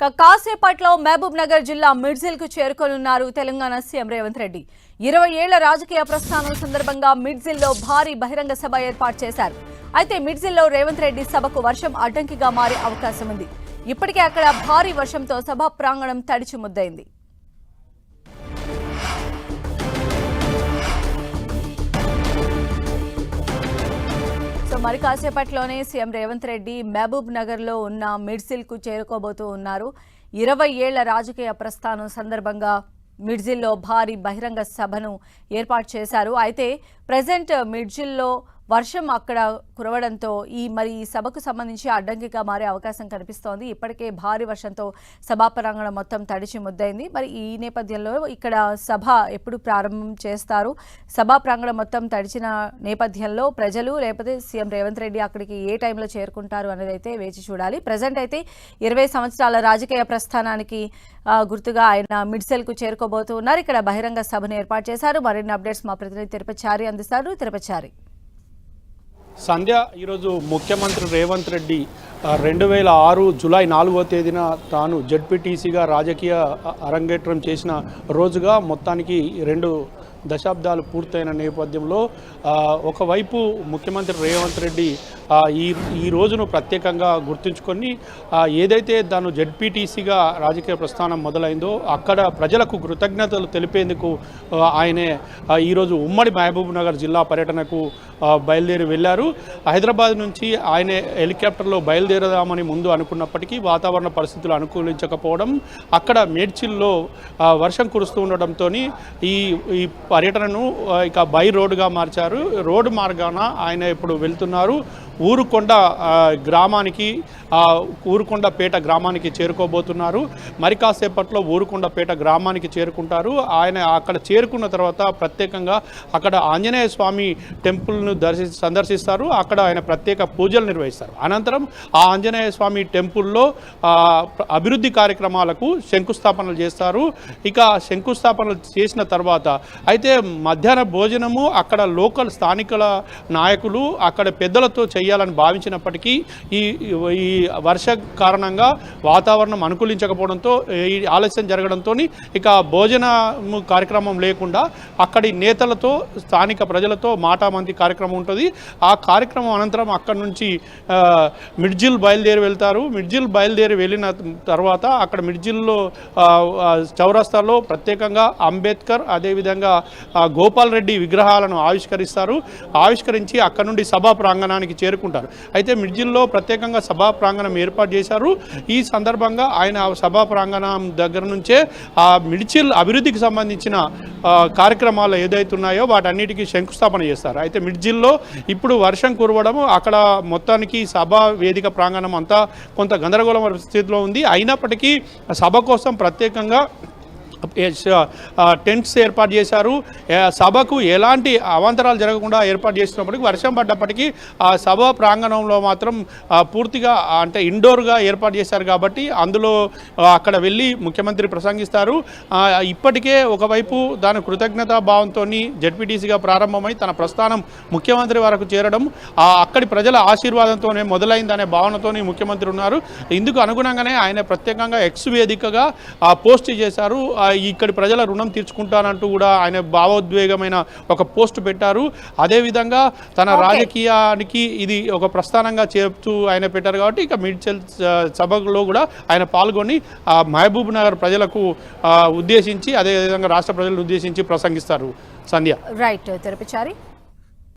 కాసేపట్లో మహబూబ్ నగర్ జిల్లా మిడ్జిల్ కు చేరుకోనున్నారు తెలంగాణ సీఎం రేవంత్ రెడ్డి. 20 ఏళ్ల రాజకీయ ప్రస్థానం సందర్భంగా మిడ్జిల్లో భారీ బహిరంగ సభ ఏర్పాటు చేశారు. అయితే మిడ్జిల్లో రేవంత్ రెడ్డి సభకు వర్షం అడ్డంకిగా మారే అవకాశం ఉంది. ఇప్పటికే అక్కడ భారీ వర్షంతో సభ ప్రాంగణం తడిచి ముద్దైంది. మరి కాసేపట్లోనే సీఎం రేవంత్ రెడ్డి మహబూబ్ నగర్ లో ఉన్న మిడ్జిల్ కు చేరుకోబోతూ ఉన్నారు. 20 ఏళ్ల రాజకీయ ప్రస్థానం సందర్భంగా మిడ్జిల్లో భారీ బహిరంగ సభను ఏర్పాటు చేశారు. అయితే ప్రెజెంట్ మిడ్జిల్లో వర్షం అక్కడ కురవడంతో ఈ సభకు సంబంధించి అడ్డంకిగా మారే అవకాశం కనిపిస్తోంది. ఇప్పటికే భారీ వర్షంతో సభా ప్రాంగణం మొత్తం తడిచి ముద్దైంది. మరి ఈ నేపథ్యంలో ఇక్కడ సభ ఎప్పుడు ప్రారంభం చేస్తారు, సభా ప్రాంగణం మొత్తం తడిచిన నేపథ్యంలో ప్రజలు లేకపోతే సీఎం రేవంత్ రెడ్డి అక్కడికి ఏ టైంలో చేరుకుంటారు అనేది అయితే వేచి చూడాలి. ప్రజెంట్ అయితే 20 సంవత్సరాల రాజకీయ ప్రస్థానానికి గుర్తుగా ఆయన మిడ్జిల్ కు చేరుకోబోతూ ఉన్నారు. ఇక్కడ బహిరంగ సభను ఏర్పాటు చేశారు. మరిన్ని అప్డేట్స్ మా ప్రతినిధి తిరుపచారి అందిస్తారు. తిరుపచారి. సంధ్య, ఈరోజు ముఖ్యమంత్రి రేవంత్ రెడ్డి 2006 జూలై 4వ తేదీన తాను జెడ్పీటీసీగా రాజకీయ అరంగేట్రం చేసిన రోజుగా మొత్తానికి 2 దశాబ్దాలు పూర్తయిన నేపథ్యంలో ఒకవైపు ముఖ్యమంత్రి రేవంత్ రెడ్డి ఈ రోజును ప్రత్యేకంగా గుర్తుంచుకొని ఏదైతే తాను జెడ్పీటీసీగా రాజకీయ ప్రస్థానం మొదలైందో అక్కడ ప్రజలకు కృతజ్ఞతలు తెలిపేందుకు ఆయనే ఈరోజు ఉమ్మడి మహబూబ్ నగర్ జిల్లా పర్యటనకు బయలుదేరి వెళ్ళారు. హైదరాబాద్ నుంచి ఆయన హెలికాప్టర్లో బయలుదేరదామని ముందు అనుకున్నప్పటికీ వాతావరణ పరిస్థితులు అనుకూలించకపోవడం, అక్కడ మేడ్చిల్లో వర్షం కురుస్తూ ఉండడంతో ఈ పర్యటనను ఇక బై రోడ్డుగా మార్చారు. రోడ్డు మార్గాన ఆయన ఇప్పుడు వెళ్తున్నారు. ఊరుకొండపేట గ్రామానికి చేరుకోబోతున్నారు. మరి కాసేపట్లో ఊరుకొండపేట గ్రామానికి చేరుకుంటారు. ఆయన అక్కడ చేరుకున్న తర్వాత ప్రత్యేకంగా అక్కడ ఆంజనేయ స్వామి టెంపుల్ను సందర్శిస్తారు. అక్కడ ఆయన ప్రత్యేక పూజలు నిర్వహిస్తారు. అనంతరం ఆ ఆంజనేయ స్వామి టెంపుల్లో అభివృద్ధి కార్యక్రమాలకు శంకుస్థాపనలు చేస్తారు. ఇక శంకుస్థాపనలు చేసిన తర్వాత అయితే మధ్యాహ్న భోజనము అక్కడ లోకల్ స్థానికుల నాయకులు అక్కడ పెద్దలతో చేయాలని భావించినప్పటికీ ఈ వర్ష కారణంగా వాతావరణం అనుకూలించకపోవడంతో ఈ ఆలస్యం జరగడంతో ఇక భోజన కార్యక్రమం లేకుండా అక్కడి నేతలతో స్థానిక ప్రజలతో మాటామంతి కార్యక్రమం ఉంటుంది. ఆ కార్యక్రమం అనంతరం అక్కడి నుంచి మిడ్జిల్ బయలుదేరి వెళ్తారు. మిడ్జిల్ బయలుదేరి వెళ్ళిన తర్వాత అక్కడ మిడ్జిల్లో చౌరస్తాలో ప్రత్యేకంగా అంబేద్కర్ అదేవిధంగా గోపాల్ రెడ్డి విగ్రహాలను ఆవిష్కరించి అక్కడి నుండి సభా ప్రాంగణానికి చేరుకుంటారు. అయితే మిడ్జిల్లో ప్రత్యేకంగా సభా ప్రాంగణం ఏర్పాటు చేశారు. ఈ సందర్భంగా ఆయన సభా ప్రాంగణం దగ్గర నుంచే ఆ మిడ్జిల్ అభివృద్ధికి సంబంధించిన కార్యక్రమాలు ఏదైతున్నాయో వాటన్నిటికీ శంకుస్థాపన చేస్తారు. అయితే మిడ్జిల్లో ఇప్పుడు వర్షం కురవడం అక్కడ మొత్తానికి సభా వేదిక ప్రాంగణం అంతా కొంత గందరగోళ స్థితిలో ఉంది. అయినప్పటికీ సభ కోసం ప్రత్యేకంగా టెంట్స్ ఏర్పాటు చేశారు. సభకు ఎలాంటి అవాంతరాలు జరగకుండా ఏర్పాటు చేసినప్పటికీ వర్షం పడ్డప్పటికీ ఆ సభ ప్రాంగణంలో మాత్రం పూర్తిగా అంటే ఇండోర్గా ఏర్పాటు చేశారు కాబట్టి అందులో అక్కడ వెళ్ళి ముఖ్యమంత్రి ప్రసంగిస్తారు. ఇప్పటికే ఒకవైపు దాని కృతజ్ఞతా భావంతో జెడ్పీటీసీగా ప్రారంభమై తన ప్రస్థానం ముఖ్యమంత్రి వరకు చేరడం అక్కడి ప్రజల ఆశీర్వాదంతోనే మొదలైందనే భావనతో ముఖ్యమంత్రి ఉన్నారు. ఇందుకు అనుగుణంగానే ఆయన ప్రత్యేకంగా ఎక్స్ వేదికగా పోస్ట్ చేశారు. ఇక్కడి ప్రజల రుణం తీర్చుకుంటానంటూ కూడా ఆయన భావోద్వేగమైన ఒక పోస్ట్ పెట్టారు. అదేవిధంగా తన రాజకీయానికి ఇది ఒక ప్రస్థానంగా చేస్తూ ఆయన పెట్టారు కాబట్టి ఇక మిడ్జిల్ సభలో కూడా ఆయన పాల్గొని మహబూబ్ నగర్ ప్రజలకు ఉద్దేశించి అదేవిధంగా రాష్ట్ర ప్రజలను ఉద్దేశించి ప్రసంగిస్తారు. సంధ్య. రైట్ తిరుపచారి.